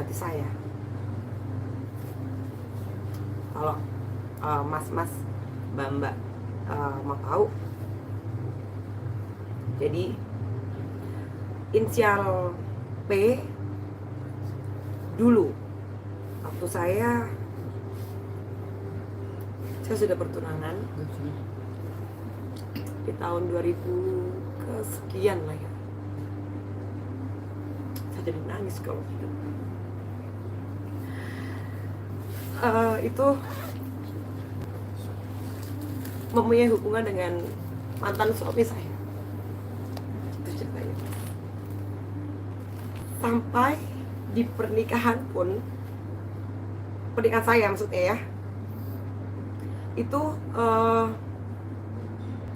hati saya. Kalau mas-mas, mbak-mbak mau tahu, jadi inisial P dulu waktu saya sudah bertunangan di tahun 2000 kesekian lah ya. Saya jadi nangis kalau gitu. Itu mempunyai hubungan dengan mantan suami saya. Itu ceritanya. Sampai di pernikahan pun, pernikahan saya maksudnya ya, itu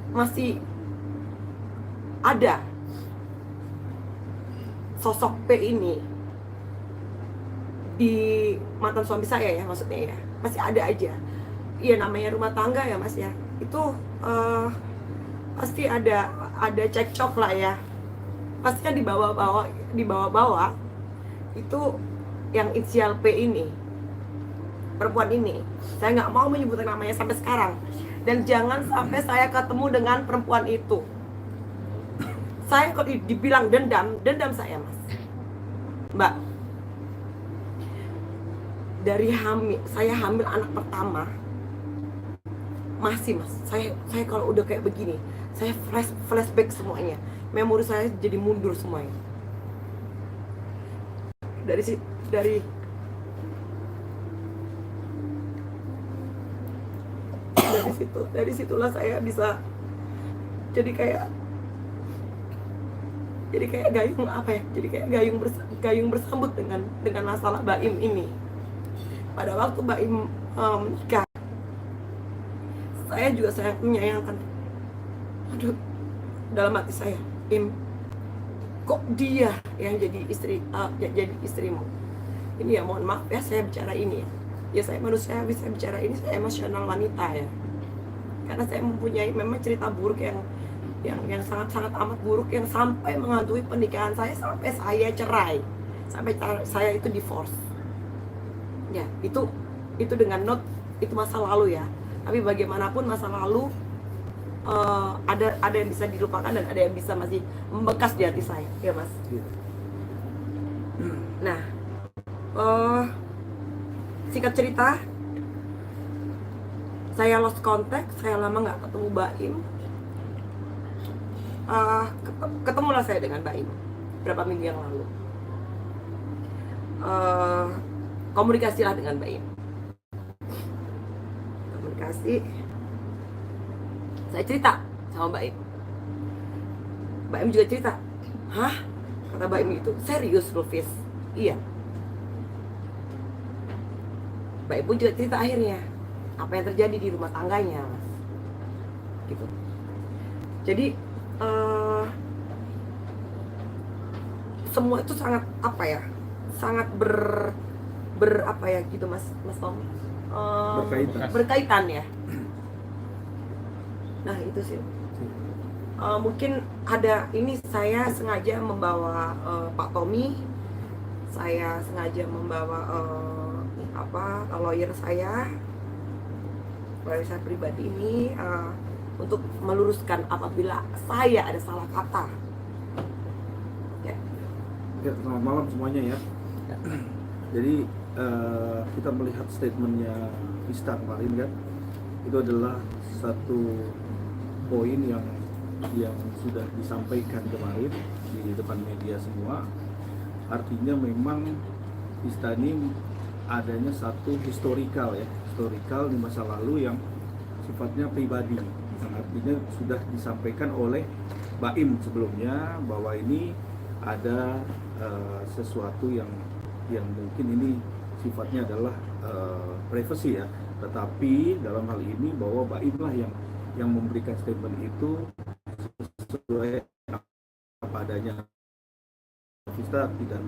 masih ada sosok P ini di mantan suami saya ya, maksudnya ya, masih ada aja. Iya, namanya rumah tangga ya mas ya, itu pasti ada cekcok lah ya, pastinya dibawa-bawa itu yang inisial P ini, perempuan ini. Saya nggak mau menyebutkan namanya sampai sekarang, dan jangan sampai saya ketemu dengan perempuan itu. Saya kalau dibilang dendam saya mas, mbak. Dari saya hamil anak pertama, masih mas, saya kalau udah kayak begini, saya flashback semuanya, memori saya jadi mundur semuanya. Dari situlah saya bisa jadi kayak gayung, apa ya, jadi kayak gayung bersambut dengan masalah Baim ini. Pada waktu Baim menikah, saya juga sangat menyayangkan. Aduh, dalam hati saya, Im, kok dia yang jadi istrimu? Ini ya, mohon maaf ya saya bicara ini ya. Ya saya manusia bisa bicara ini, saya emosional wanita ya. Karena saya mempunyai memang cerita buruk yang sangat-sangat amat buruk, yang sampai menghantui pernikahan saya, sampai saya cerai, sampai saya itu divorce. Ya, itu dengan note itu masa lalu ya. Tapi bagaimanapun masa lalu ada yang bisa dilupakan dan ada yang bisa masih membekas di hati saya, ya mas. Nah, singkat cerita, saya lost contact, saya lama nggak ketemu Baim. Ketemulah saya dengan Baim berapa minggu yang lalu. Komunikasilah dengan Baim. Komunikasi, saya cerita sama Baim. Baim juga cerita. Hah? Kata Baim itu, serius Lufis? Iya. Baim pun juga cerita akhirnya apa yang terjadi di rumah tangganya, mas. Gitu. Jadi semua itu sangat apa ya? Sangat apa ya gitu mas Tom. Berkaitan ya. Nah itu sih. Mungkin ada ini, saya sengaja membawa Pak Tommy, saya sengaja membawa lawyer saya pribadi ini untuk meluruskan apabila saya ada salah kata. Ya. Selamat malam semuanya ya. Jadi kita melihat statementnya Vista kemarin kan, itu adalah satu poin yang sudah disampaikan kemarin di depan media semua. Artinya memang Vista ini adanya satu historical di masa lalu yang sifatnya pribadi. Artinya sudah disampaikan oleh Baim sebelumnya bahwa ini ada sesuatu yang mungkin ini sifatnya adalah privacy ya. Tetapi dalam hal ini bahwa Baim lah yang memberikan statement itu sesuai apa adanya. Vista tidak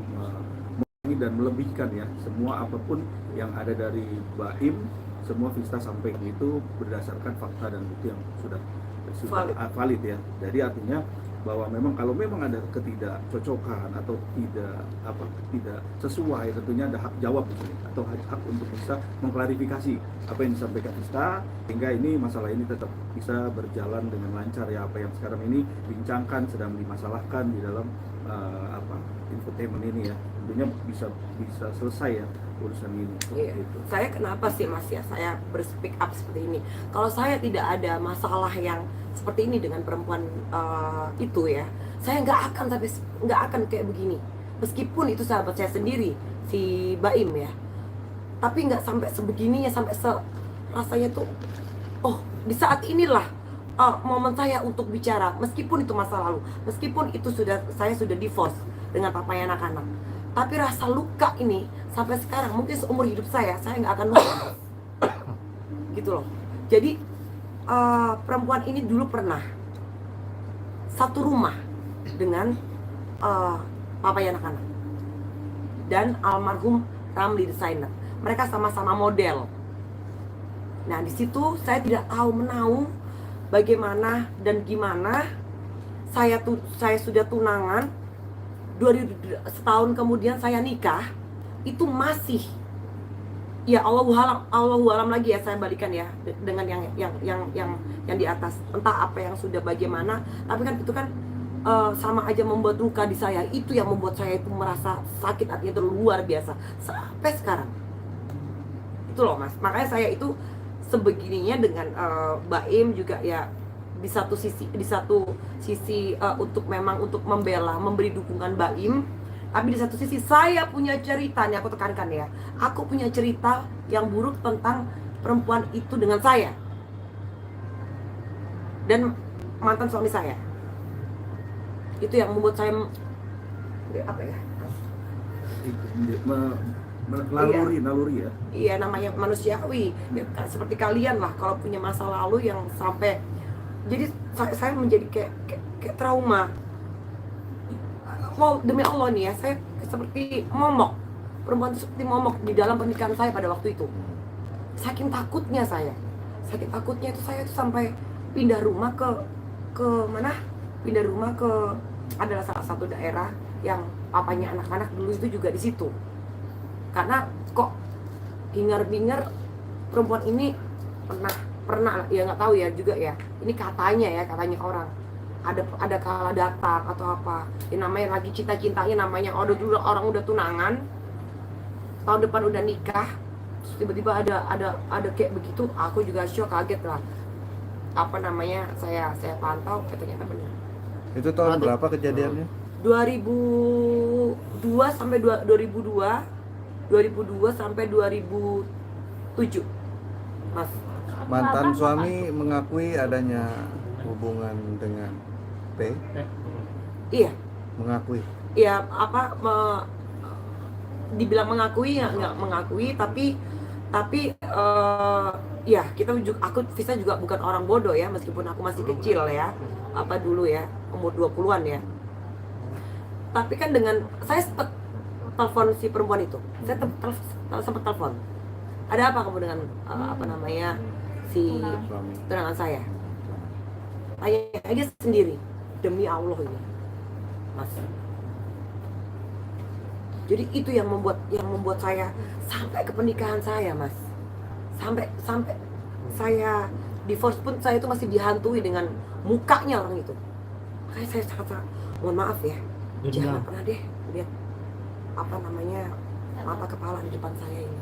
dan melebihkan ya, semua apapun yang ada dari Baim, semua Vista sampaikan itu berdasarkan fakta dan bukti yang sudah valid ya. Jadi artinya bahwa memang kalau memang ada ketidakcocokan atau tidak sesuai, tentunya ada hak jawab di sini atau hak untuk bisa mengklarifikasi apa yang disampaikan Ista, sehingga ini masalah ini tetap bisa berjalan dengan lancar ya. Apa yang sekarang ini bincangkan sedang dimasalahkan di dalam infotainment ini ya, tentunya bisa selesai ya urusan ini. Iya. Gitu. Saya kenapa sih Mas ya saya berspeak up seperti ini? Kalau saya tidak ada masalah yang seperti ini dengan perempuan itu ya, saya nggak akan kayak begini. Meskipun itu sahabat saya sendiri, si Baim ya, tapi nggak sampai sebegininya, sampai rasanya tuh, oh di saat inilah momen saya untuk bicara, meskipun itu masa lalu, meskipun itu saya sudah divorce dengan papanya anak-anak, tapi rasa luka ini sampai sekarang, mungkin seumur hidup saya nggak akan lupa. Gitu loh. Jadi perempuan ini dulu pernah satu rumah dengan papanya anak-anak dan almarhum Ramli desainer. Mereka sama-sama model. Nah di situ saya tidak tahu menahu bagaimana dan gimana. Saya sudah tunangan, setahun kemudian saya nikah. Itu masih, ya Allahu alam lagi ya, saya balikan ya dengan yang di atas, entah apa yang sudah bagaimana, tapi kan itu kan sama aja membuat luka di saya. Itu yang membuat saya itu merasa sakit hatinya itu luar biasa sampai sekarang. Itu loh Mas, makanya saya itu sebegininya dengan Baim juga ya, di satu sisi untuk membela, memberi dukungan Baim. Tapi di satu sisi saya punya cerita, nih aku tekankan ya, aku punya cerita yang buruk tentang perempuan itu dengan saya dan mantan suami saya. Itu yang membuat saya apa ya? Naluri ya. Iya, namanya manusiawi. Ya, seperti kalian lah, kalau punya masa lalu yang sampai, jadi saya menjadi kayak trauma. Demi Allah nih ya, saya seperti momok, perempuan seperti momok di dalam pernikahan saya pada waktu itu. Saking takutnya itu saya tuh sampai pindah rumah ke mana? Pindah rumah ke adalah salah satu daerah yang papanya anak-anak dulu itu juga di situ. Karena kok hingar-bingar perempuan ini pernah ya, nggak tahu ya juga ya. Ini katanya orang. Ada kala datang atau apa, yang namanya lagi cinta-cintanya, namanya orang udah tunangan, tahun depan udah nikah, terus tiba-tiba ada kayak begitu. Aku juga shock, kaget lah. Apa namanya, saya pantau, ternyata benar. Itu tahun berapa kejadiannya? 2002 sampai 2002 sampai 2007 Mas. Mantan suami mengakui adanya hubungan dengan P? Iya. Mengakui? Iya, dibilang mengakui ya nggak mengakui, tapi ya Visa juga bukan orang bodoh ya, meskipun aku masih kecil ya, dulu ya, umur 20-an ya. Tapi kan dengan saya sempat telepon si perempuan itu, saya sempat telepon. Ada apa kamu dengan si tunangan saya? Tanya aja sendiri, demi Allah ini, Mas. Jadi itu yang membuat saya sampai ke pernikahan saya, Mas. Sampai saya divorce pun saya itu masih dihantui dengan mukanya orang itu. Makanya saya sangat mohon maaf ya, jangan pernah deh lihat mata kepala di depan saya ini.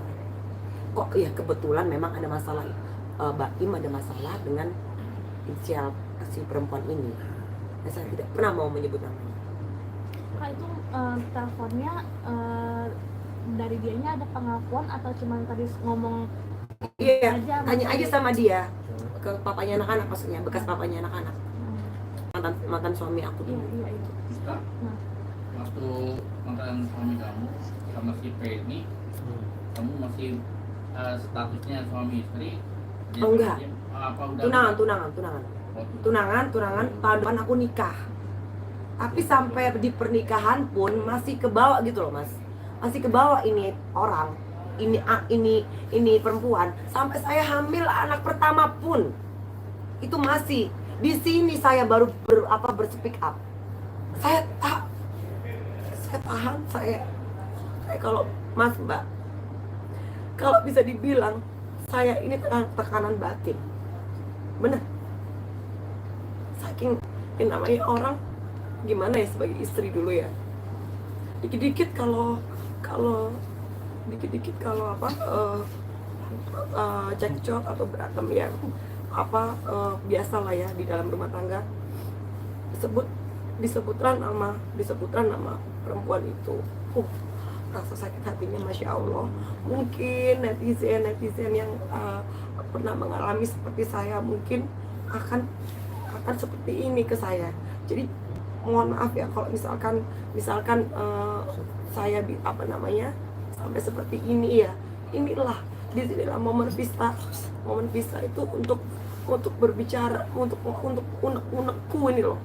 Kok ya kebetulan memang ada masalah, Baim ada masalah dengan inisial si perempuan ini. Dan saya tidak pernah mau menyebut namanya. Kak, itu teleponnya dari dianya ada pengakuan atau cuma tadi ngomong? Iya, tanya aja sama dia, ke papanya anak-anak, maksudnya bekas papanya anak-anak, mantan suami aku dulu. Iya itu. Waktu mantan suami kamu sama si P ini, kamu masih statusnya suami istri? Oh enggak, Apa udah tunangan, tahun depan aku nikah. Tapi sampai di pernikahan pun masih kebawa gitu loh, Mas. Masih kebawa ini orang, ini perempuan. Sampai saya hamil anak pertama pun itu masih di sini saya baru berspeak up. saya tahan, saya kalau Mas Mbak, kalau bisa dibilang saya ini tekanan batin, bener. Saking ini namanya orang gimana ya sebagai istri dulu ya, dikit-dikit kalau cekcok atau berantem ya biasalah ya di dalam rumah tangga, disebutkan nama perempuan itu, rasa sakit hatinya masya Allah. Mungkin netizen yang pernah mengalami seperti saya mungkin akan seperti ini ke saya. Jadi mohon maaf ya kalau misalkan saya sampai seperti ini ya. Inilah disinilah momen vista itu untuk berbicara, untuk unek-unekku ini loh.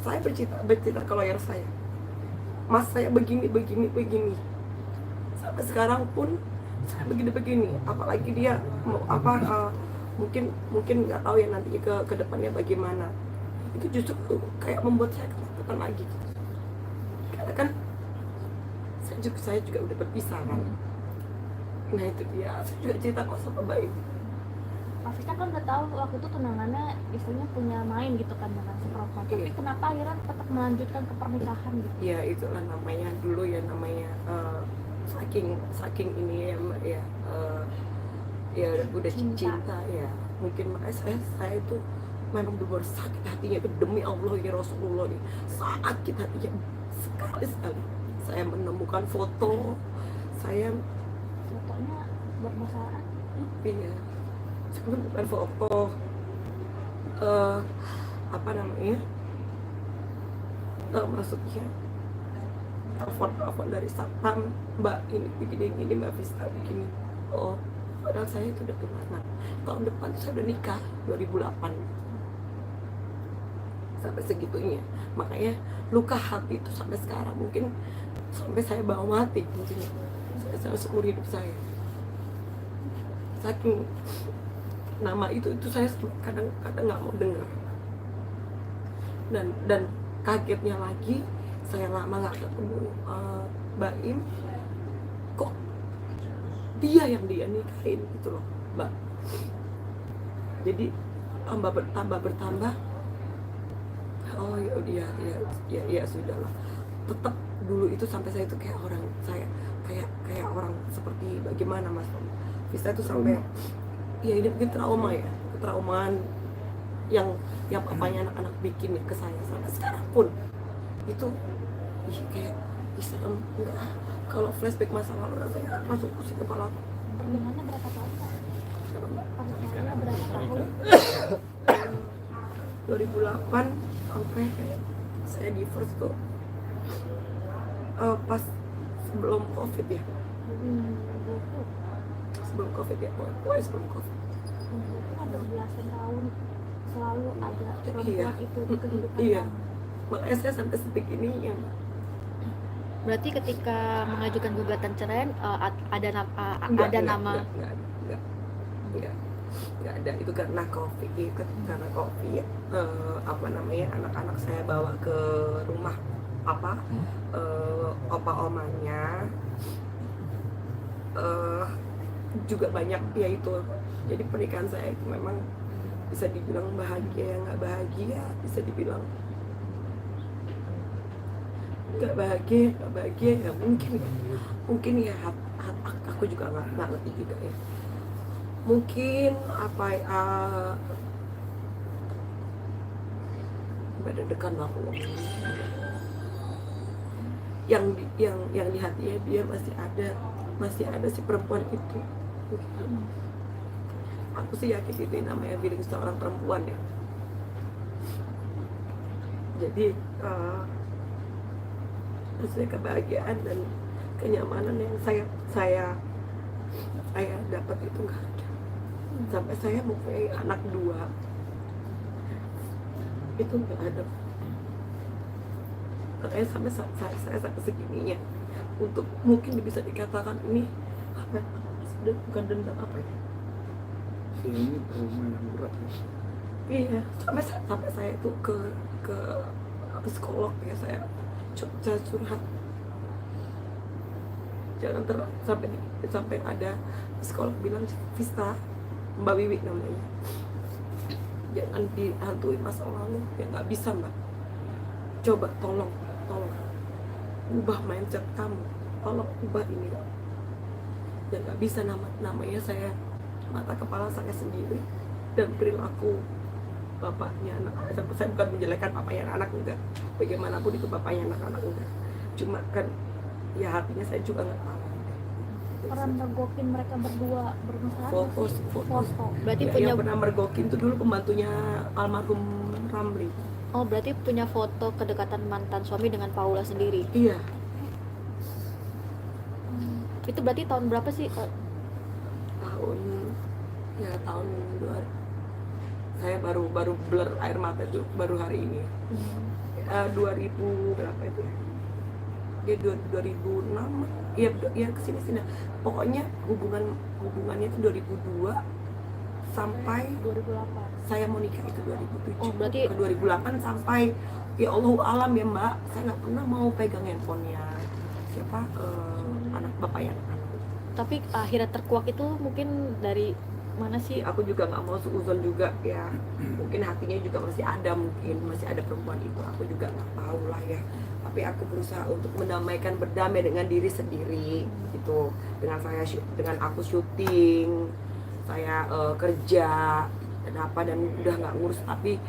Saya bercerita ke lawyer saya, Mas saya begini. Sampai sekarang pun saya begini. Apalagi dia mungkin nggak tahu ya nanti ke depannya bagaimana. Itu justru kayak membuat saya ketakutan lagi. Karena kan saya juga udah berpisah kan. Nah itu dia, saya juga cerita kok sama baik. Mas Vista kan udah tahu waktu itu tunangannya istrinya punya main gitu kan dengan si perempuan. Tapi Iya. kenapa akhirnya tetap melanjutkan ke pernikahan gitu? Ya itulah namanya dulu ya, namanya saking ini ya Mbak ya, ya udah cinta ya. Mungkin makanya saya itu memang benar sakit hatinya itu, demi Allah ya Rasulullah nih, sakit hatinya sekali. Saya menemukan fotonya Bermasalah. iya, saya menemukan foto maksudnya telepon dari satpam, Mbak ini begini, Mbak Vista begini. Oh, padahal saya itu udah tunangan. Tahun depan saya udah nikah 2008. Sampai segitunya. Makanya luka hati itu sampai sekarang, mungkin sampai saya bawa mati mungkin. Saya seumur hidup saya. Saking nama itu saya kadang nggak mau dengar. Dan kagetnya lagi, saya lama nggak ketemu Mbak Im, kok dia yang dia nikahin gitu loh Mbak. Jadi tambah bertambah. Oh ya sudahlah. Tetap dulu itu sampai saya itu kayak orang orang seperti bagaimana Mas Vista itu sampai ya ini mungkin trauma ya, ketraumaan yang papanya anak-anak bikin ke saya sampai sekarang pun itu kayak serem. Enggak, kalau flashback masa lalu rasanya masuk pusing kepala. Pernikahannya berapa tahun? Pernikahannya berapa tahun? 2008 sampai saya divorce tuh pas sebelum COVID ya. Sebelum COVID ya, pokoknya sebelum COVID. Itu kan berbelasan tahun selalu ada perempuan Iya. itu di kehidupan Iya. kamu. Makanya saya sampai detik ini yang Berarti ketika mengajukan gugatan cerai ada nama enggak ada ada, itu karena COVID. Anak-anak saya bawa ke rumah opa omanya, juga banyak ya itu. Jadi pernikahan saya itu memang bisa dibilang bahagia, nggak bahagia, bisa dibilang nggak bahagia ya mungkin ya aku juga nggak ngerti juga ya. Mungkin berdedekan aku yang di hatinya dia masih ada si perempuan itu. Aku sih yakin itu namanya feeling seorang perempuan ya. Jadi maksudnya kebahagiaan dan kenyamanan yang saya dapat itu nggak ada. Sampai saya mempunyai anak 2 itu nggak ada. Makanya sampai saya sampai segininya, untuk mungkin bisa dikatakan ini bukan dendam apa ya. Ini trauma yang berat ya. Iya, sampai saya itu ke psikolog ya, saya curhat. Jangan sampai ada psikolog bilang, Vista, Mbak Wiwi namanya, jangan dihantui masa lalu. Ya nggak bisa Mbak. Coba tolong ubah mindset kamu, tolong ubah ini. Dan nggak bisa namanya saya mata kepala saya sendiri dan perilaku bapaknya anak. Saya bukan menjelekkan bapaknya anak, enggak, bagaimanapun itu bapaknya anak enggak, cuma kan ya hatinya saya juga nggak tahu. Pernah mergokin mereka berdua bermasalah? Foto. Berarti Ya, punya yang pernah mergokin itu dulu pembantunya almarhum Ramli. Oh, berarti punya foto kedekatan mantan suami dengan Paula sendiri. Iya. Itu berarti tahun berapa sih? tahun 2 saya baru blur air mata itu baru hari ini. 2000 berapa itu ya? Dia 2006 ya kesini. Pokoknya hubungannya itu 2002 sampai 2008. saya mau nikah itu 2007. Oh, berarti- ke 2008 sampai ya Allah alam ya Mbak, saya nggak pernah mau pegang handphonenya siapa anak bapaknya anak. Tapi akhirnya terkuak itu mungkin dari mana sih? Aku juga nggak mau seuzon juga ya, mungkin hatinya juga masih ada perempuan itu, aku juga nggak tahu lah ya. Tapi aku berusaha untuk berdamai dengan diri sendiri gitu, dengan aku syuting, saya kerja dan udah nggak ngurus. Tapi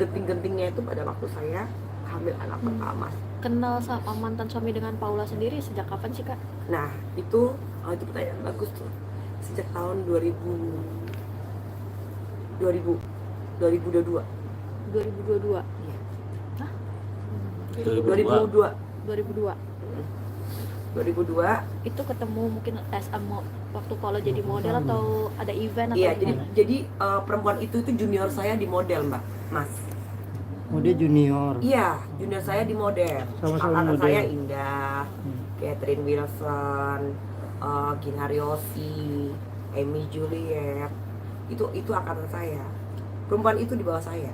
genting-gentingnya itu pada waktu saya hamil anak pertama. Kenal sama mantan suami dengan Paula sendiri sejak kapan sih, Kak? Nah itu pertanyaan bagus tuh. Sejak tahun 2022. 2022. Iya. Hah? 2002. 2002. Itu ketemu mungkin waktu Paula jadi model atau ada event atau Iya, gimana? jadi perempuan itu junior saya di model, Mbak, Mas. Oh, dia junior. Iya, junior saya di model. Sama-sama Angkatan model. saya Indah, Catherine Wilson, Gina Riosi, Amy Juliet. Itu angkatan saya. Perempuan itu di bawah saya.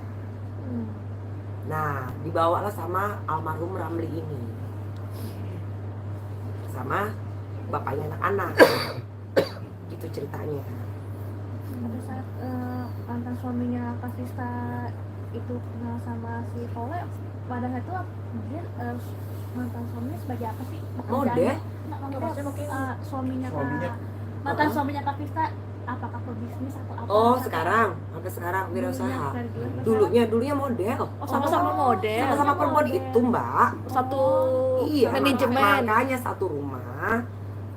Nah, dibawalah sama almarhum Ramli ini. Sama bapaknya anak-anak. Itu ceritanya. Pada saat mantan suaminya Kak Vista itu kenal sama si Paula, pada saat itu dia mantan suaminya sebagai apa sih? Model. Nah, maksudnya mungkin mantan suaminya Kak Vista apakah pebisnis atau apa? Oh, sampai sekarang wirausaha. Dulunya model. Oh, sama-sama model. Sama-sama perempuan itu, Mbak. Satu Iya, manajemen. makanya satu rumah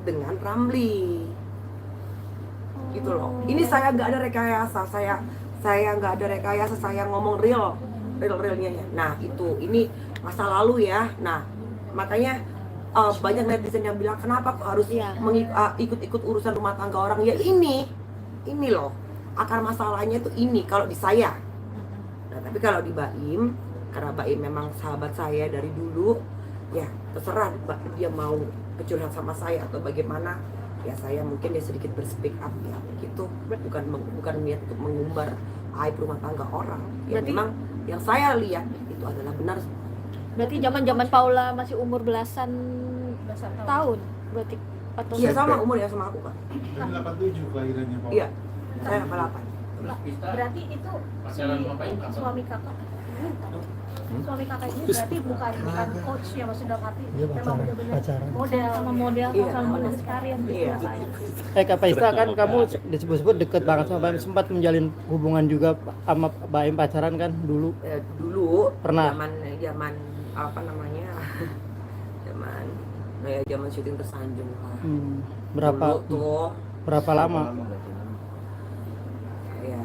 dengan Ramli. Gitu loh. Ini saya nggak ada rekayasa, saya nggak ada rekayasa, saya ngomong realnya ya. Nah, ini masa lalu ya. Nah, makanya banyak netizen yang bilang kenapa kok harus Iya. ikut-ikut urusan rumah tangga orang. Ya ini loh akar masalahnya itu ini kalau di saya. Nah, tapi kalau di Baim, karena Baim memang sahabat saya dari dulu, ya terserah dia mau curhat sama saya atau bagaimana. Ya saya mungkin dia sedikit berspeak up ya begitu, bukan niat untuk mengumbar aib rumah tangga orang. Ya Berarti- memang yang saya lihat itu adalah benar. Berarti zaman Paula masih umur belasan tahun. Berarti atau Iya sama umur ya sama aku kan. 87 kelahirannya Pak. Iya, saya 88. Terus Vista Berarti itu pacaran sama Pak Im kapan? suami kakak. Suami kakak ini berarti bukan coach ya, maksudnya dalam arti Dia memang benar-benar pacaran. model sama model Iya. sama model karir gitu Iya. Pak. Kak Vista, kan kamu disebut-sebut deket banget sama Baim, sempat menjalin hubungan juga sama Baim, pacaran kan dulu. Dulu Pernah. zaman apa namanya? zaman syuting tersanjung lah. Berapa Dulu tuh berapa lama? ya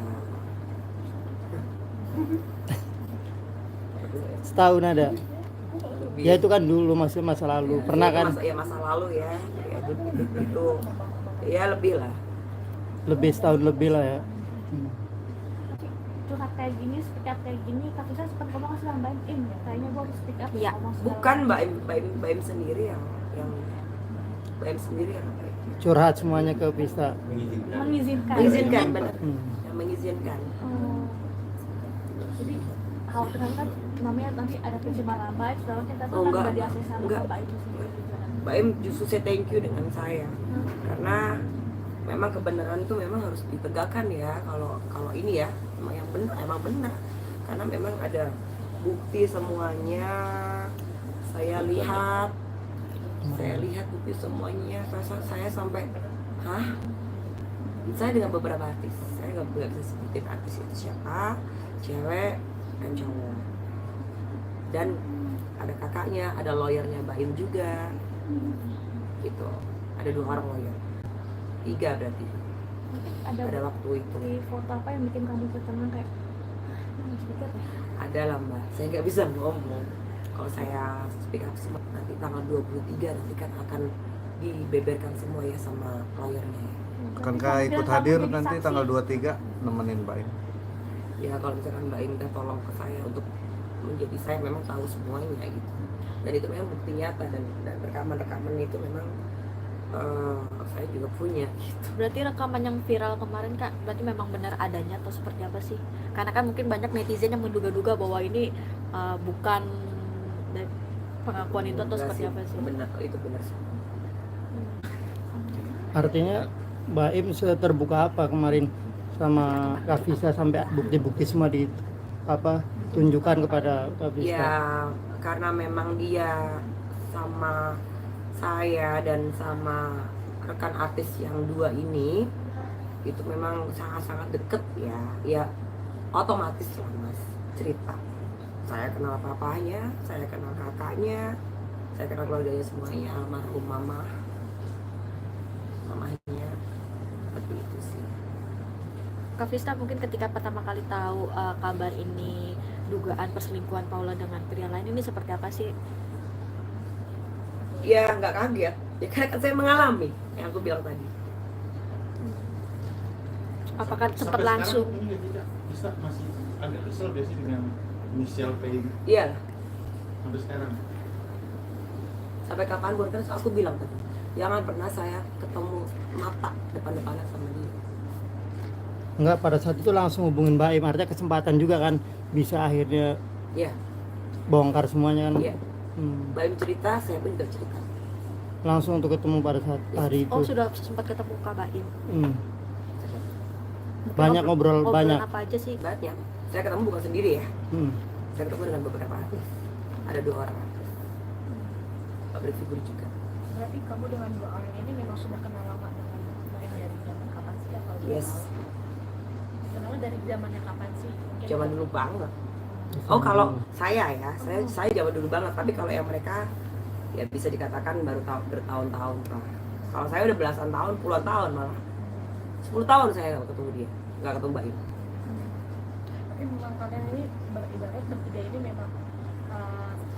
Setahun ada. lebih. Ya itu kan dulu masih masa lalu. Pernah kan Masa lalu ya. Ya itu ya lebih lah. lebih setahun lebih lah ya. Curhat kayak gini, speak up kayak gini, Kak Vista sempat ngomong sama Mbak Im ya, kayaknya gue harus speak up Iya. ngomong segala Bukan Mbak Im sendiri yang Mbak Im sendiri yang Curhat semuanya ke Vista. mengizinkan. mengizinkan benar. Hmm. Yang mengizinkan. Oh. Jadi kekhawatiran kan namanya nanti ada pencemaran baik, sedangkan kita tuh Oh, kan enggak. udah di ACC sama Enggak. Mbak itu sendiri juga. Mbak Im justru saya thank you dengan saya, karena memang kebenaran itu memang harus ditegakkan ya. Kalau ini ya emang benar, karena memang ada bukti semuanya. Saya lihat bukti semuanya. Saya sampai saya dengan beberapa artis, saya nggak bisa sebutin artis itu siapa, cewek dan cowok, dan ada kakaknya, ada lawyernya Mbak Im juga gitu, ada 2 orang lawyer, 3 berarti Ada pada waktu itu. di foto apa yang bikin kamu tercengang kayak speaker ya? Ada lah Mbak, saya nggak bisa ngomong. Kalau saya speak up semua nanti tanggal 23 nanti kan akan dibeberkan semua ya sama lawyernya. Akankah ikut hadir nanti tanggal 23 nemenin Mbak Im? Ya kalau misalkan Mbak Im minta tolong ke saya untuk menjadi saya memang tahu semuanya gitu, dan itu memang bukti nyata, dan rekaman itu memang saya juga punya gitu. Berarti rekaman yang viral kemarin Kak, berarti memang benar adanya atau seperti apa sih? Karena kan mungkin banyak netizen yang menduga-duga bahwa ini bukan dari pengakuan itu atau Enggak seperti sih, apa sih? benar, itu benar sih. Artinya Mbak Im terbuka apa kemarin sama Kavisa sampai bukti-bukti semua tunjukkan kepada Kavisa? Ya karena memang dia sama saya dan sama rekan artis yang 2 ini itu memang sangat-sangat deket ya otomatis lah Mas cerita. Saya kenal papanya, saya kenal kakaknya, saya kenal keluarganya semuanya, almarhum mamahnya, seperti itu sih. Kak Vista mungkin ketika pertama kali tahu kabar ini, dugaan perselingkuhan Paula dengan pria lain ini seperti apa sih? Ya nggak kaget, ya karena kan saya mengalami yang aku bilang tadi. Apakah sempat Sampai langsung? sekarang mungkin tidak bisa, masih agak kesel biasanya dengan inisial P ini Iya, sampai sekarang. sampai kapanpun kan aku bilang tadi, jangan pernah saya ketemu mata depan-depanan sama dia. Enggak, pada saat itu langsung hubungin Mbak Im, artinya kesempatan juga kan bisa akhirnya Iya, bongkar semuanya kan. iya. Mbak Im cerita, saya pun juga cerita. Langsung untuk ketemu pada saat hari itu. Oh sudah sempat ketemu Kak Baim. Banyak ngobrol banyak. Apa aja sih? Banyak. Saya ketemu bukan sendiri ya. Saya ketemu dengan beberapa artis. Ada 2 orang artis. Public figure juga. Berarti kamu dengan 2 orang ini memang sudah kenal lama dengan Mbak Im dari zaman kapan sih? Kalau Yes. kenalnya dari zamannya kapan sih? Mungkin Zaman dulu banget. Oh kalau saya ya, saya zaman dulu banget. Tapi kalau yang mereka ya bisa dikatakan baru bertahun-tahun lah. Kalau saya udah belasan tahun, puluhan tahun malah. 10 tahun saya nggak ketemu dia, nggak ketemu Mbak Im. Tapi memang kalian ini beribarat bertiga ini memang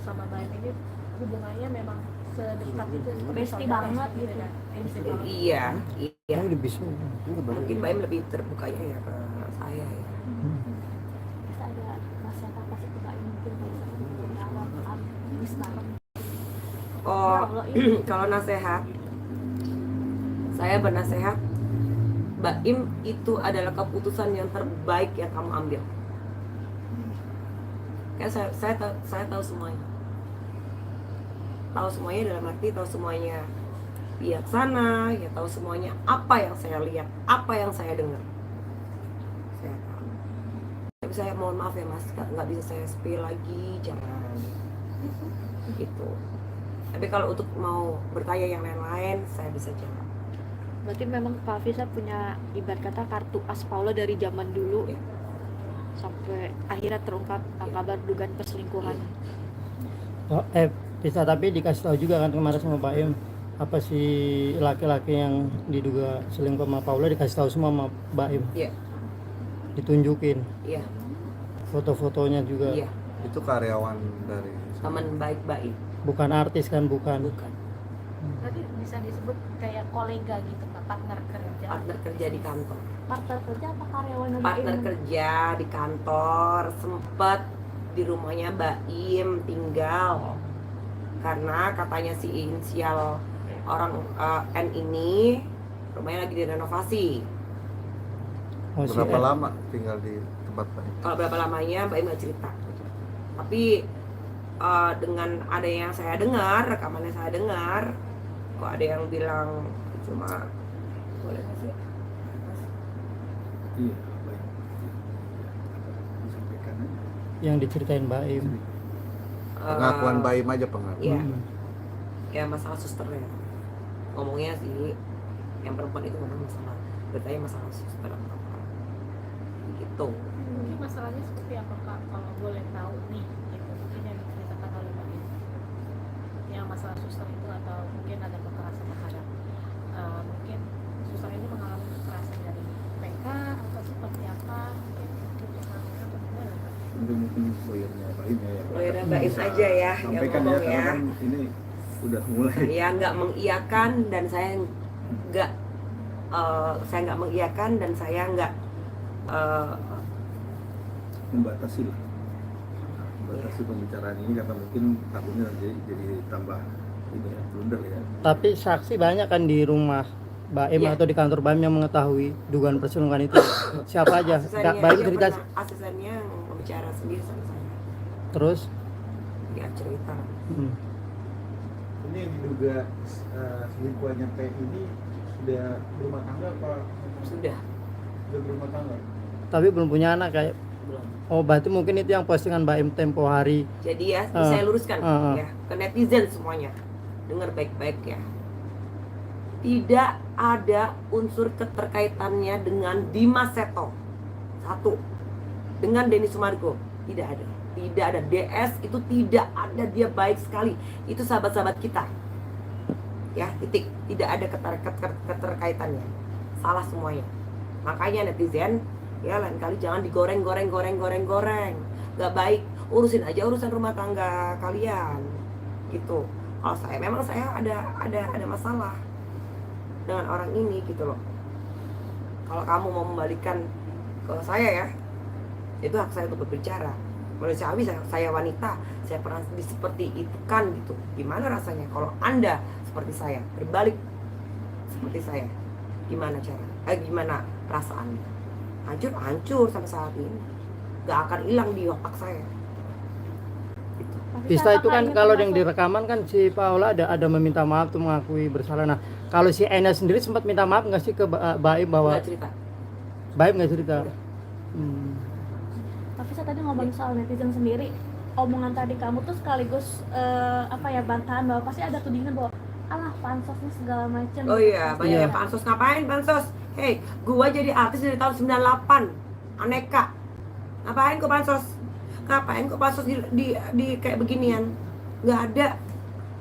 sama Mbak Im ini hubungannya memang sedekat itu, Bestie banget gitu ya. Bestie banget. Iya, iya. Ini lebih bisa. Mungkin Mbak Im lebih terbukanya ya ke saya ya. Bisa ada nasihat apa sih ke Mbak Im mungkin kalau awal habis bareng. Oh, kalau nasehat, saya bernasehat, Mbak Im itu adalah keputusan yang terbaik yang kamu ambil. Kayak saya tahu semuanya. Tahu semuanya dalam arti tahu semuanya bijaksana, ya tahu semuanya apa yang saya lihat, apa yang saya dengar. Saya tahu. Tapi saya mohon maaf ya Mas, nggak bisa saya spill lagi, jangan. Gitu. Tapi kalau untuk mau bertanya yang lain-lain, saya bisa jawab. Berarti memang Kak Visa punya ibarat kata kartu as Paula dari zaman dulu Ya. sampai akhirnya terungkap kabar dugaan perselingkuhan. Oh, bisa, tapi dikasih tahu juga kan kemarin sama Pak Im apa si laki-laki yang diduga selingkuh sama Paula, dikasih tahu semua sama Mbak Im. Iya. Ditunjukin Iya, foto-fotonya juga. iya. Itu karyawan dari Teman baik-baik, Bukan artis kan, bukan. bukan. Berarti bisa disebut kayak kolega gitu, Kak, partner kerja. Partner kerja di kantor. Partner kerja apa karyawan Mbak Partner Im? kerja di kantor, sempet di rumahnya Mbak Im tinggal. Karena katanya si inisial orang N ini rumahnya lagi direnovasi. Oh, si berapa N. lama tinggal di tempat Pak Im? Kalau berapa lamanya Mbak Im nggak cerita. Tapi dengan ada yang saya dengar, rekamannya saya dengar, kok ada yang bilang cuma boleh nggak sih? Iya, baik. Disampaikan aja. yang diceritain Mbak Im. Pengakuan Baim aja pengakuan. Iya. Ya masalah susternya. Ngomongnya sih yang perempuan itu ngomong masalah, bertanya masalah suster atau apa. Gitu. Mungkin masalahnya seperti apa Kak, kalau boleh tahu nih, gitu. Mungkin yang diceritakan oleh Mbak Im. Yang masalah suster itu atau mungkin ada kekerasan terhadap mungkin suster ini mengalami kekerasan dari PK atau seperti apa, mungkin hubungannya atau gimana Kak? Mungkin lawyernya Baim ya. Lawyernya Baim aja ya yang Sampaikan ya, ngomong karena ya. kan ini udah mulai. Saya nggak mengiyakan dan saya nggak mengiyakan dan saya nggak Membatasi lah. Membatasi pembicaraan ini karena mungkin takutnya nanti jadi tambah ini ya, blunder ya. Tapi saksi banyak kan di rumah Mbak Im Iya. atau di kantor Mbak Im yang mengetahui dugaan perselingkuhan itu. Siapa aja? asistennya Mbak Im aja cerita. pernah, asistennya bicara sendiri sama saya. Terus Ya cerita. Ini yang diduga selingkuhannya P ini sudah berumah tangga apa? Sudah Sudah berumah tangga? tapi belum punya anak kayak. belum. Oh berarti mungkin itu yang postingan Mbak Im tempo hari. Jadi ya, Ah. saya luruskan Ah. ya ke netizen semuanya. Dengar baik-baik ya. Tidak ada unsur keterkaitannya dengan Dimas Seto. Satu. Dengan Denny Sumargo. Tidak ada. Tidak ada. DS itu tidak ada, dia baik sekali. Itu sahabat-sahabat kita. Ya, titik. Tidak ada keterkaitannya. Salah semuanya. Makanya netizen, ya lain kali jangan digoreng. Gak baik. Urusin aja urusan rumah tangga kalian. Gitu. Kalau saya memang saya ada masalah dengan orang ini gitu loh. Kalau kamu mau membalikan ke saya ya, itu hak saya untuk berbicara. Manusiawi, saya wanita, saya pernah seperti itu kan gitu. Gimana rasanya kalau Anda seperti saya, berbalik seperti saya? Gimana gimana perasaannya? Hancur sampai saat ini. Gak akan hilang di otak saya. Gitu. Pista itu kan kalau yang direkaman kan si Paula ada meminta maaf tuh mengakui bersalah. Nah kalau si Ena sendiri sempat minta maaf nggak sih ke Mbak Im bahwa Nggak cerita. Mbak Im nggak cerita? Tapi saya tadi ngomong soal netizen sendiri, omongan tadi kamu tuh sekaligus bantahan bahwa pasti ada tudingan bahwa alah pansos nih segala macam. Oh iya, banyak Iya. yang pansos. Ngapain pansos? Hei, gua jadi artis dari tahun 98. Aneka. Ngapain kok pansos? Ngapain kok pansos di kayak beginian? Nggak ada.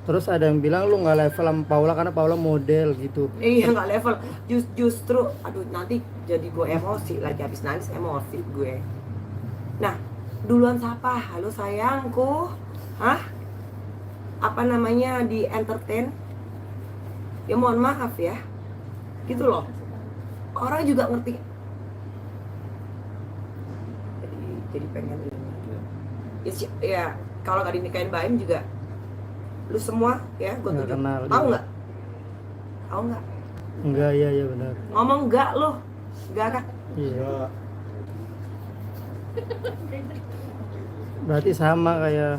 Terus ada yang bilang lu nggak level sama Paula karena Paula model gitu. Iya, nggak level. Justru, aduh nanti jadi gue emosi lagi, habis nangis emosi gue. Nah, duluan siapa? Halo sayangku. Hah? Apa namanya di entertain? Ya mohon maaf ya. Gitu loh. Orang juga ngerti. Jadi pengen ini. Ya, kalau gak dinikahin Baim juga lu semua ya gue Nggak tunjuk. kenal Tahu dia. nggak? Tahu nggak? Enggak, iya benar. Ngomong enggak lu? Enggak kan? Iya. Berarti sama kayak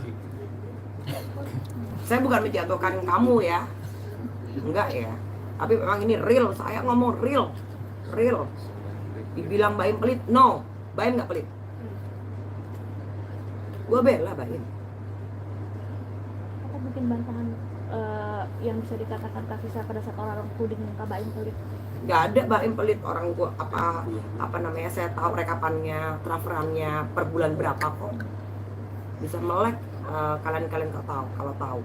Saya bukan menjatuhkan kamu ya. Enggak ya. Tapi memang ini real, saya ngomong real. Real. Dibilang Baim pelit, no. Baim nggak pelit. Gue bela Baim. Apa mungkin bantahan yang bisa dikatakan Kak Fisa pada saat orang tuding Kak Baim pelit? Nggak ada Baim pelit, orang gua apa namanya, saya tahu rekapannya, transferannya per bulan berapa kok. Bisa melek, kalian tahu kalau tahu.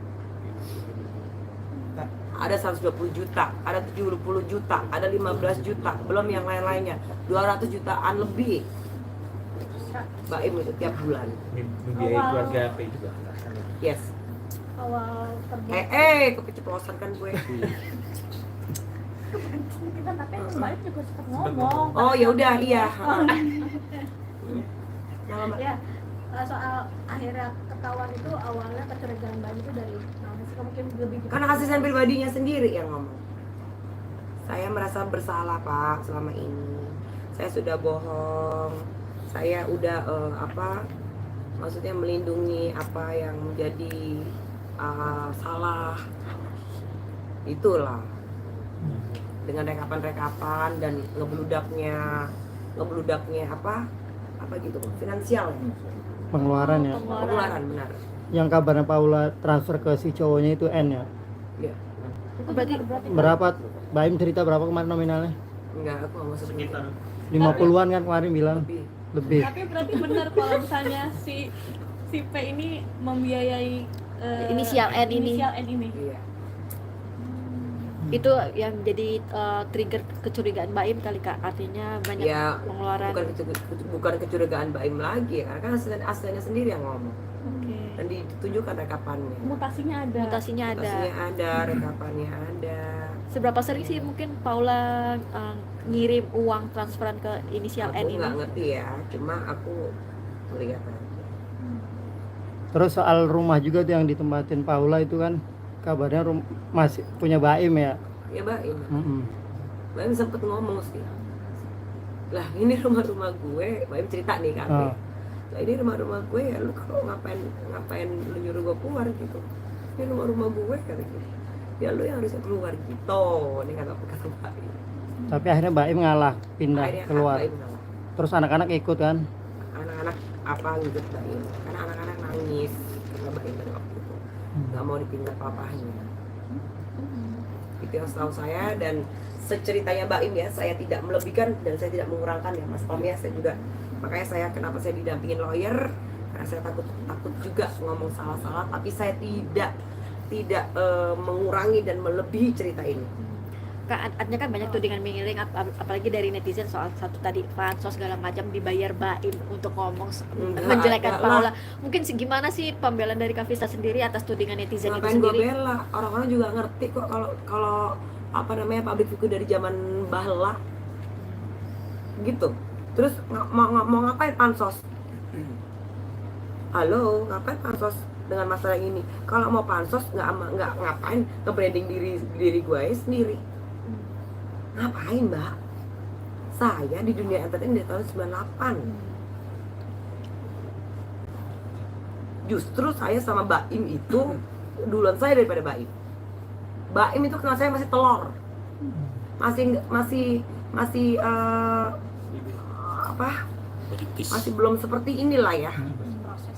Ada 120 juta, ada 70 juta, ada 15 juta, belum yang lain-lainnya. 200 jutaan lebih. Baim itu tiap bulan. Membiayai keluarga P juga. Yes. Awal terbuka Keceplosan kan gue. kita tapi Kak Baim juga sempat ngomong. Oh ya udah, iya. Ya, soal akhirnya ketahuan itu awalnya kecurigaan Baim itu dari mana sih? Mungkin lebih Karena asisten pribadinya sendiri yang ngomong. Saya merasa bersalah Pak selama ini. Saya sudah bohong. Saya udah maksudnya melindungi apa yang menjadi salah, itulah dengan rekapan-rekapan dan ngebludaknya apa gitu finansial ya? Pengeluaran ya. Pengeluaran benar. Yang kabarnya Paula transfer ke si cowoknya itu N ya. Iya. Berarti Berapa? Baim cerita berapa kemarin nominalnya? Enggak, aku nggak mau sebut Sekitar 50-an kan kemarin bilang. lebih. Lebih. Tapi berarti benar kalau misalnya si P ini membiayai Inisial N ini. Inisial N ini. Iya. itu yang jadi trigger kecurigaan Mbak Im kali Kak, artinya banyak Ya, pengeluaran. bukan kecurigaan Mbak Im lagi ya, karena kan aslinya sendiri yang ngomong Oke. dan ditunjukkan rekapannya. Mutasinya ada. Mutasinya ada. Mutasinya ada, rekapannya ada. Seberapa sering sih mungkin Paula ngirim uang transferan ke inisial N Aku ini? nggak ngerti ya, cuma aku melihat aja. Terus soal rumah juga tuh yang ditempatin Paula itu kan kabarnya masih punya Baim ya. Ya Mbak Im, Mm-mm. Mbak Im sempet ngomong sih, lah ini rumah-rumah gue, Mbak Im cerita nih kan. Oh. Lah ini rumah-rumah gue ya, lu kalau ngapain lu nyuruh gue keluar gitu. Ini rumah-rumah gue kata gitu. Ya lu yang harusnya keluar gitu, ini kata Mbak Im. Tapi akhirnya Baim ngalah, pindah Akhirnya keluar. Mbak Im ngalah. Terus anak-anak ikut kan. Anak-anak apa ngikut Mbak Im, karena anak-anak nangis karena Mbak Im pada waktu itu nggak mau dipindah papahnya. Itu yang setahu saya, dan seceritanya Mbak Im ya, saya tidak melebihkan dan saya tidak mengurangkan ya Mas Tom ya, saya juga, makanya saya kenapa saya didampingin lawyer, karena saya takut juga ngomong salah-salah, tapi saya tidak mengurangi dan melebihi cerita ini. Kak, artinya kan banyak tudingan mengiring, apalagi dari netizen soal satu tadi pansos segala macam dibayar Baim untuk ngomong Enggak menjelekkan ada Paula. lah. Mungkin gimana sih pembelaan dari Kak Vista sendiri atas tudingan netizen itu Ngapain gue sendiri? bela, orang-orang juga ngerti kok kalau apa namanya public figure dari zaman bahla gitu. Terus mau ngapain pansos? Halo, ngapain pansos dengan masalah ini? Kalau mau pansos nggak ngapain nge-branding diri gue sendiri. Ngapain Mbak? Saya di dunia entertain dari tahun 98. Justru saya sama Mbak Im itu duluan saya daripada Mbak Im. Mbak Im itu kenal saya masih telur, masih masih belum seperti inilah ya,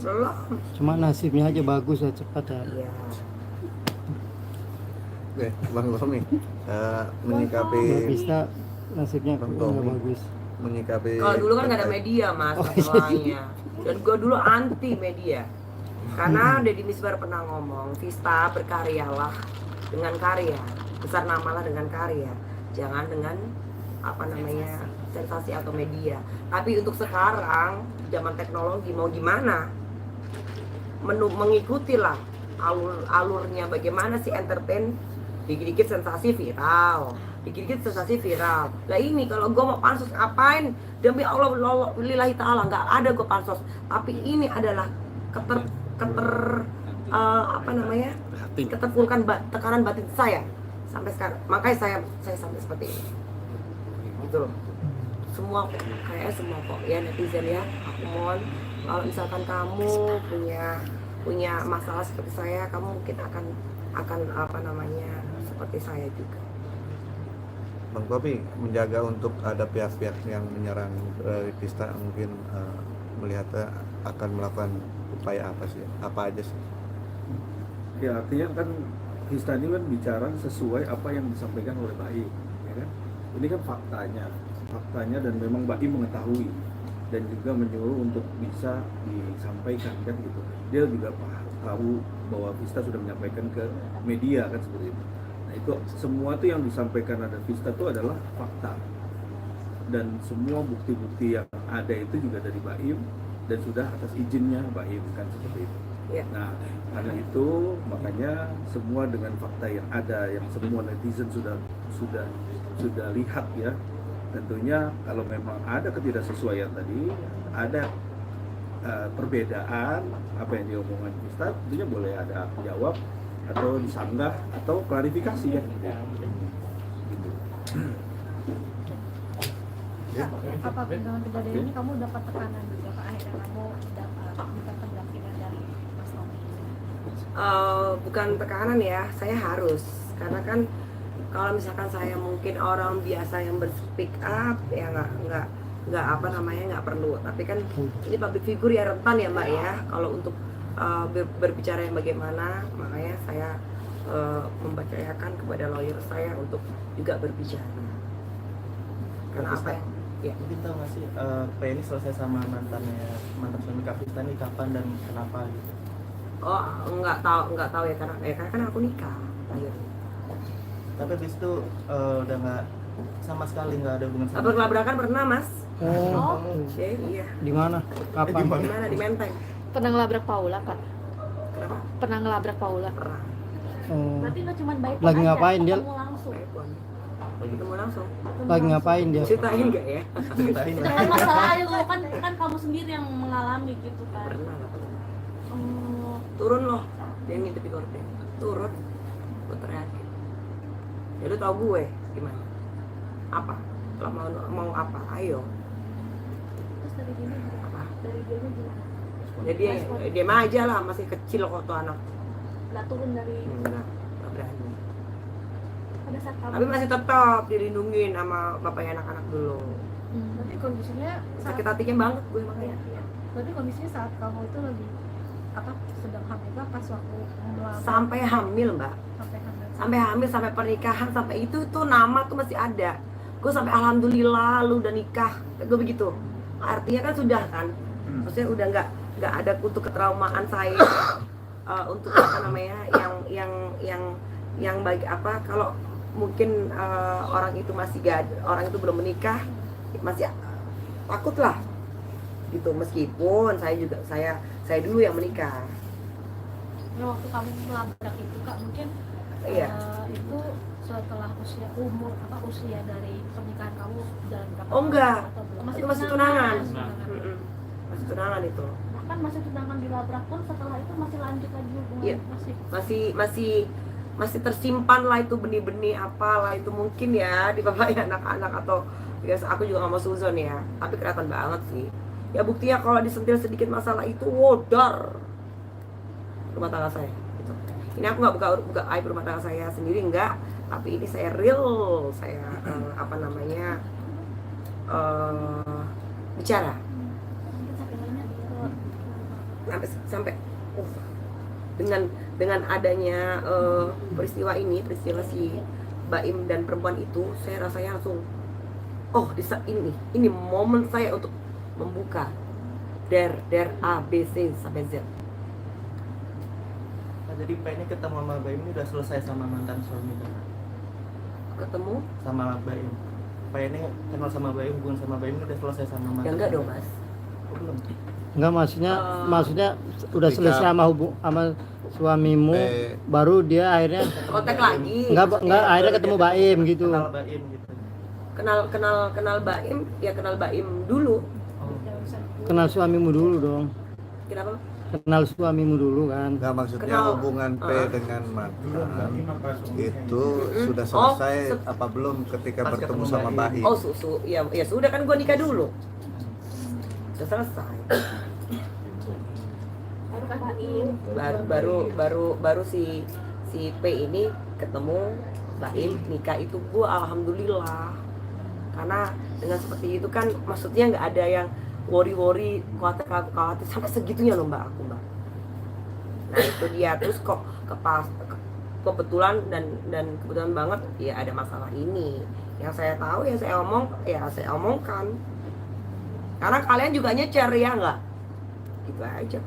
belum. Cuma nasibnya aja bagus ya, cepat ya. Iya. Oke, Bang Tommy, menyikapi Mbak Vista nasibnya Bang nggak Tommy. bagus. menyikapi Kalau dulu kan nggak ada media Mas, masalahnya. Dan gue dulu anti media, karena Deddy Misbar pernah ngomong, Vista berkaryalah dengan karya, besar namalah dengan karya, jangan dengan apa namanya sensasi atau media. Tapi untuk sekarang zaman teknologi mau gimana, mengikutilah alurnya bagaimana sih entertain, dikit-dikit sensasi viral, dikit-dikit sensasi viral. Lah ini kalau gue mau pansos ngapain? Demi Allah, lillahi ta'ala, nggak ada gue pansos. Tapi ini adalah keterpurkan tekanan batin saya sampai sekarang. Makanya saya sampai seperti ini. Gitu loh. Semua kok ya netizen ya. Aku mohon kalau misalkan kamu punya masalah seperti saya, kamu mungkin akan apa namanya seperti saya juga. Bang Tommy menjaga untuk ada pihak-pihak yang menyerang Vista, mungkin melihatnya akan melakukan upaya apa sih? Apa aja sih? Ya artinya kan Vista ini kan bicara sesuai apa yang disampaikan oleh Baim, ya kan? Ini kan faktanya dan memang Baim mengetahui dan juga menyuruh untuk bisa disampaikan kan gitu. Dia juga tahu bahwa Vista sudah menyampaikan ke media kan seperti itu. Nah itu semua tuh yang disampaikan ada Vista itu adalah fakta, dan semua bukti-bukti yang ada itu juga dari Baim dan sudah atas izinnya Baim kan seperti itu. Ya. Nah karena itu makanya semua dengan fakta yang ada, yang semua netizen sudah lihat ya. Tentunya kalau memang ada ketidaksesuaian tadi, ada perbedaan apa yang diomongkan Vista, tentunya boleh ada jawab atau disanggah atau klarifikasi ya. Gitu. Apa dengan kejadian ini kamu dapat tekanan juga Kak, akhirnya kamu dapat minta pendapat bukan tekanan ya, saya harus, karena kan kalau misalkan saya mungkin orang biasa yang berspeak up ya nggak apa namanya nggak perlu, tapi kan ini public figure ya rentan ya mbak ya kalau untuk berbicara yang bagaimana, makanya saya mempercayakan kepada lawyer saya untuk juga berbicara. Karena apa ya? Mungkin tahu nggak sih Pak ini selesai sama mantan suami Kak Vista ini kapan dan kenapa gitu? Oh nggak tahu ya karena kan aku nikah akhirnya. Tapi habis itu udah nggak sama sekali nggak ada hubungan sama. Labrak-labrakan pernah mas? Oh, Iya. di mana? Kapan? Di mana? Di Menteng. Pernah ngelabrak Paula kak? Kenapa? Pernah ngelabrak Paula? Pernah. Oh, Berarti nggak cuma baik Lagi ngapain dia? ketemu langsung. Ketemu langsung. lagi ngapain dia? Ceritain nggak ya? Ceritain Itu lah. kan masalah itu kan kamu sendiri yang mengalami gitu kan. Pernah lah. Oh, Turun loh. Dia ngintip di gorden. Turun. Gue teriakin. Ya lu tau gue gimana? Apa? Kalau mau apa? Ayo. terus dari dia Apa? dari dia gimana? Jadi dia aja lah, masih kecil kok tuh anak. Nggak turun dari Enggak berani. pada saat kamu. Tapi masih tetap dilindungin sama bapaknya anak-anak dulu. Berarti kondisinya saat Sakit hatinya banget gue makanya. Iya. Berarti kondisinya saat kamu itu lagi apa sedang hamil apa pas waktu melamar Sampai hamil mbak. sampai hamil. Sampai hamil, sampai pernikahan, sampai itu tuh nama tuh masih ada. Gue sampai alhamdulillah lu udah nikah. Gue begitu. Artinya kan sudah kan. Maksudnya udah nggak ada untuk ketraumaan saya. Untuk apa namanya yang baik apa kalau mungkin orang itu masih orang itu belum menikah masih takut lah gitu, meskipun saya dulu yang menikah. Nah, waktu kamu melabrak itu kak mungkin Iya. itu setelah usia dari pernikahan kamu jalan berapa Oh, enggak. tahun atau belum? Itu masih tunangan. Tunangan. Mm-mm. Masih tunangan itu. Bahkan masih tunangan dilabrak pun setelah itu masih lanjut lagi hubungan. Iya. Masih tersimpan lah itu benih-benih apalah itu mungkin ya di bapaknya anak-anak atau biasa. Aku juga nggak mau suzon ya, tapi kelihatan banget sih. Ya buktinya kalau disentil sedikit masalah itu wodar rumah tangga saya. Gitu. Ini aku nggak buka aib rumah tangga saya sendiri enggak, tapi ini saya real, saya apa namanya bicara sampai dengan adanya peristiwa si Baim dan perempuan itu, saya rasanya langsung di saat ini momen saya untuk membuka der A B C sampai Z. Nah, jadi Pak ini ketemu sama Baim ini udah selesai sama mantan suami kan? Ketemu Sama Baim. Pak ini kenal sama Baim, hubungan sama Baim ini udah selesai sama mantan. ya enggak dong mas. Oh, belum. Enggak, maksudnya udah selesai sama suamimu, baru dia akhirnya Kontak lagi. enggak akhirnya ketemu Baim gitu. Kenal Baim gitu. Kenal Baim, ya kenal Baim dulu. Oh. Kenal suamimu dulu dong. Kenapa? Kenal suamimu dulu kan. Nggak, maksudnya Kenal. hubungan P dengan mantan itu sudah Oh, selesai apa belum ketika Pas bertemu ketemu sama Baim. Baim? Ya sudah kan gua nikah dulu. Sudah selesai. Baru si P ini ketemu Baim nikah itu gua alhamdulillah. Karena dengan seperti itu kan maksudnya nggak ada yang worry khawatir sampai segitunya loh mbak. Nah itu dia, terus kok kebetulan dan kebetulan banget ya ada masalah ini. Yang saya tahu ya saya omongkan. Karena kalian juga nyecer ya nggak? Gitu aja.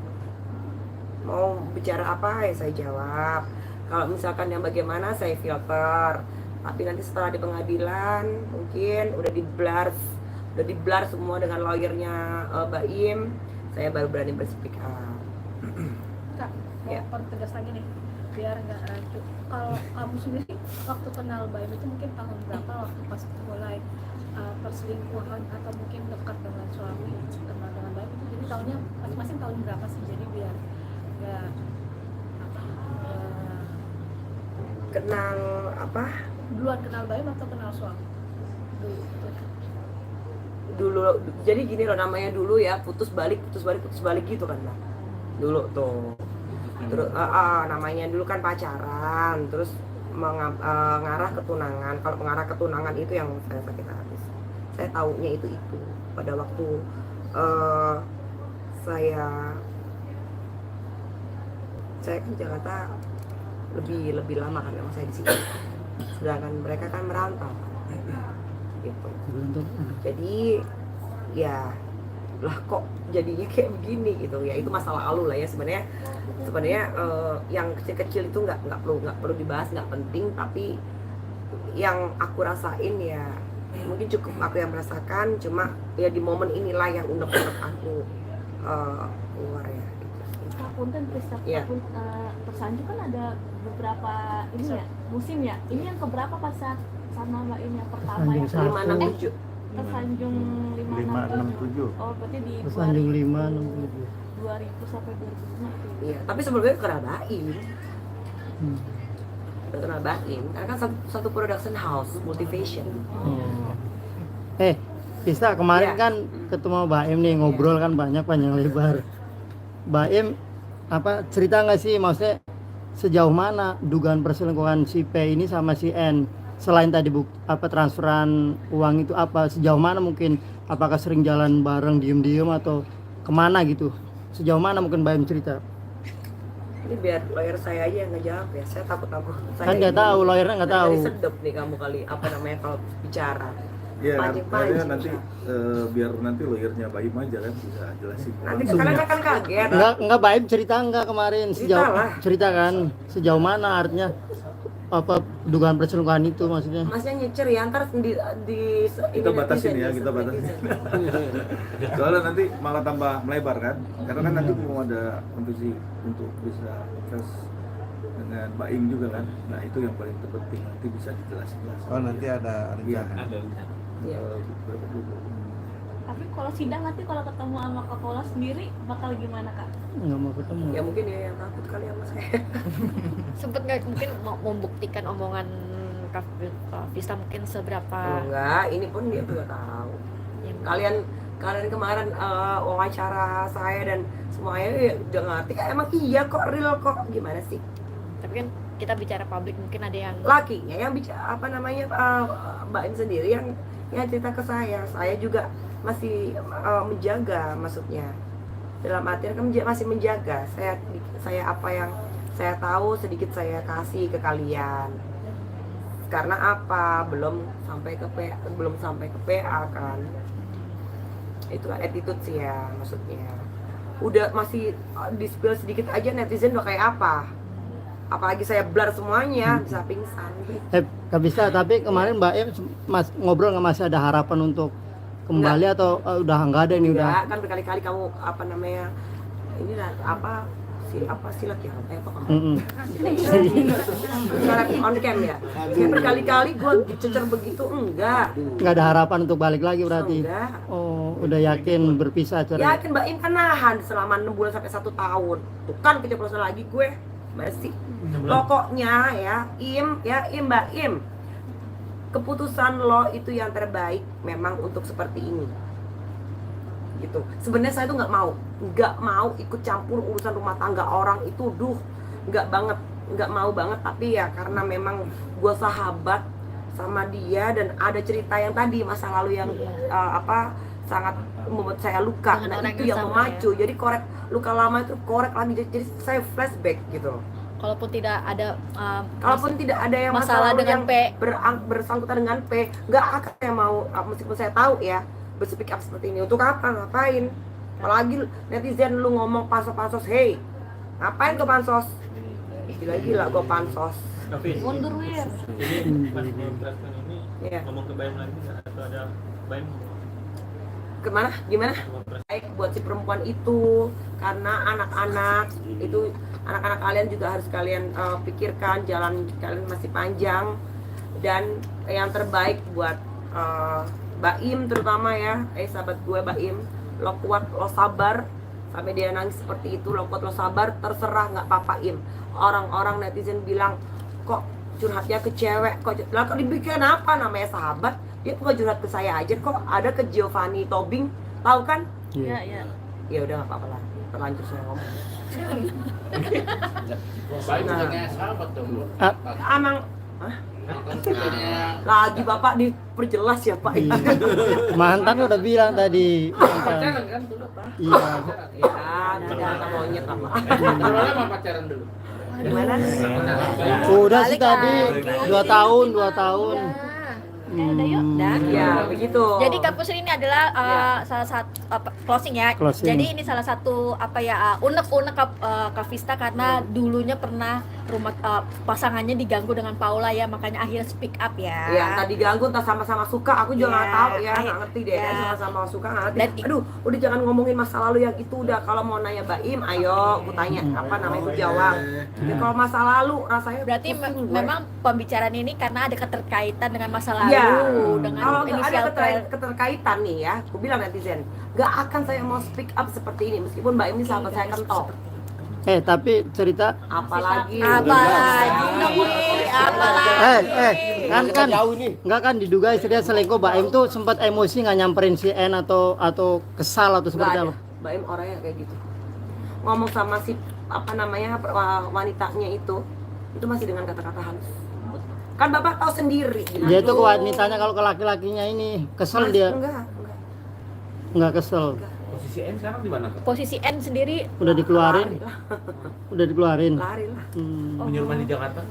Mau bicara apa ya saya jawab. Kalau misalkan yang bagaimana saya filter. Tapi nanti setelah di pengadilan mungkin udah di-blur semua dengan lawyernya Baim, saya baru berani berspeak up. Kak, mau Ya. pertegas lagi nih biar nggak rancu. Kalau kamu sendiri waktu kenal Baim itu mungkin tahun berapa waktu pas mulai perselingkuhan atau mungkin dekat dengan suami kenal dengan Baim itu, jadi tahunnya masing-masing tahun berapa sih, jadi biar nggak Kenal apa? duluan kenal Baim atau kenal suami Dulu jadi gini loh namanya dulu ya, putus balik gitu kan Mbak. Dulu tuh. Terus namanya dulu kan pacaran, terus mengarah ke tunangan. Kalau mengarah ke tunangan itu yang saya sakit hati. Saya taunya itu pada waktu saya kan Jakarta lebih lama kan memang saya di sini. Sedangkan mereka kan merantau. Gitu. Jadi ya lah kok jadinya kayak begini gitu ya, itu masa lalu lah ya sebenarnya yang kecil-kecil itu nggak perlu dibahas, nggak penting, tapi yang aku rasain ya mungkin cukup aku yang merasakan, cuma ya di momen inilah yang unek-unek aku keluar ya gitu. Punten Prisca, Iya. Tersanjung kan ada beberapa ini ya musim ya. Ini yang keberapa pas saat sama Mbak ini yang pertama ya? Tersanjung 567. Tersanjung 567. Oh berarti di Tersanjung 5, 2000 sampai 2005. Iya, tapi sebelumnya kena Baim. Hmm. Kena Baim, karena kan satu production house, Multivision. Oh. Pista kemarin Iya. kan ketemu Baim nih, ngobrol kan banyak panjang lebar. Baim apa cerita nggak sih, maksudnya sejauh mana dugaan perselingkuhan si P ini sama si N, selain tadi transferan uang itu, apa sejauh mana mungkin, apakah sering jalan bareng diem-diem atau kemana gitu, sejauh mana mungkin Baim cerita? Ini biar lawyer saya aja yang ngejawab ya, saya takut Kan nggak tahu, lawyernya nggak tahu. Sedep nih kamu kali, apa namanya kalau bicara. Ya, Pancing-pancing. karena nanti biar nanti lawyernya Baim aja kan bisa jelasin. Nanti langsung. kalian akan kaget. Enggak Baim cerita enggak kemarin sejauh Cerita lah. cerita kan sejauh mana artinya apa dugaan perselingkuhan itu maksudnya? Masnya nyecer ya, ntar Kita batasin ya, kita batasin. Soalnya nanti malah tambah melebar kan, karena kan nanti mau ada kompetisi untuk bisa invest dengan Baim juga kan. Nah itu yang paling terpenting, nanti bisa dijelasin. Oh nanti ada Iya. rencana. Iya. Tapi kalau sidang nanti kalau ketemu sama Kapolda sendiri bakal gimana Kak? Enggak mau ketemu. Ya mungkin ya yang takut kali sama saya. Sempet nggak mungkin mau membuktikan omongan Kak Vista mungkin seberapa Enggak, ini pun dia juga tahu. yang Kalian kemarin wawancara saya dan semuanya ya udah ngerti kan, emang iya kok, real kok, gimana sih? tapi kan kita bicara publik mungkin ada yang Lakinya yang bicara apa namanya Mbak Im sendiri yang cerita ke saya juga masih menjaga, maksudnya dalam artian kan masih menjaga saya apa yang saya tahu sedikit saya kasih ke kalian, karena apa belum sampai ke PA kan, itu kan attitude sih ya, maksudnya udah masih di-spill sedikit aja netizen udah kayak apa, apalagi saya blur semuanya bisa pingsan. Gak bisa, tapi kemarin Mbak Em ngobrol nggak, masih ada harapan untuk kembali atau udah nggak ada nih udah? Ya, kan berkali-kali kamu apa namanya ini lah silat ya apa kamu silat on cam ya, kayak berkali-kali gue dicecer begitu enggak Ada harapan untuk balik lagi berarti? enggak Udah yakin berpisah cerai? yakin Mbak Im kan nahan selama 6 bulan sampai 1 tahun tuh kan keceplosan lagi gue masih pokoknya ya Mbak Im, keputusan lo itu yang terbaik memang untuk seperti ini gitu. Sebenarnya saya tuh nggak mau ikut campur urusan rumah tangga orang itu, nggak mau banget, tapi ya karena memang gue sahabat sama dia dan ada cerita yang tadi masa lalu yang sangat membuat saya luka. Dengan Nah orang itu yang yang sama, memacu, jadi korek luka lama itu korek lagi, jadi saya flashback gitu. kalaupun tidak ada Kalaupun tidak ada yang masalah lalu dengan yang P. bersangkutan dengan P, nggak akan saya mau, meskipun saya tahu ya berspeak up seperti ini untuk apa, ngapain? Apalagi netizen lu ngomong pansos, hey, ngapain ke pansos? Gila gue pansos. Tapi Mundur wir. ini pas menjelaskan ini Iya. ngomong ke Baim lagi nggak? Atau ada Baim Kemana? Gimana? ngomong ke Baik buat si perempuan itu, karena anak-anak kalian juga harus kalian pikirkan, jalan kalian masih panjang, dan yang terbaik buat Baim terutama ya, sahabat gue Baim, lo kuat, lo sabar sampai dia nangis seperti itu, lo kuat, lo sabar, terserah nggak apa-apa Im. Orang-orang netizen bilang kok curhatnya ke cewek, kok dibikin apa, namanya sahabat, dia bukan curhat ke saya aja kok, ada ke Giovanni Tobing, tahu kan? Iya. Ya udah nggak apa-apa lah, terlanjur saya ngomong. Baik punya sahabat dong. Ah. Amang lagi Bapak diperjelas ya Pak. Iya. Mantan udah bilang tadi. Pacaran kan dulu Pak. Iya. Ada monyet apa? Awalnya mau pacaran dulu. Gimana? Udah sih tadi 2 tahun. Dan Ya begitu. jadi kampus ini adalah salah satu closing ya. Closing. Jadi ini salah satu unek-unek Kavista karena dulunya pernah rumah pasangannya diganggu dengan Paula ya, makanya akhirnya speak up ya. Ya, tadi ganggu entah sama-sama suka, aku juga nggak Ya, tahu ya, nggak ngerti deh, ya. sama-sama suka nggak ngerti. Dan- Aduh, udah jangan ngomongin masa lalu yang itu udah. Kalau mau nanya Baim, ayo, aku tanya apa namanya aku jawab. Ya, kalau masa lalu rasanya Berarti pusing gue. memang pembicaraan ini karena ada keterkaitan dengan masa lalu, Ya, dengan kalau nggak ada inisial keterkaitan nih ya, aku bilang netizen, nggak akan saya mau speak up seperti ini meskipun Mbak Im ini sahabat saya kental. Tapi cerita Apalagi kan enggak kan diduga istrinya selingkuh. Mbak Im tuh sempat emosi nggak nyamperin si N atau kesal atau Nggak seperti ada. apa? Mbak Im orangnya kayak gitu. Ngomong sama si wanitanya itu masih dengan kata-kata halus. Kan Bapak tahu sendiri. Dia itu ke wanitanya, kalau ke laki-lakinya ini kesel dia. Enggak kesel. Posisi N sekarang di mana Kak? posisi N sendiri Udah dikeluarin. Lari lah. Udah dikeluarin. Lari lah. Hmm. Menyuruh di Jakarta?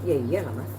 Ya iyalah Mas.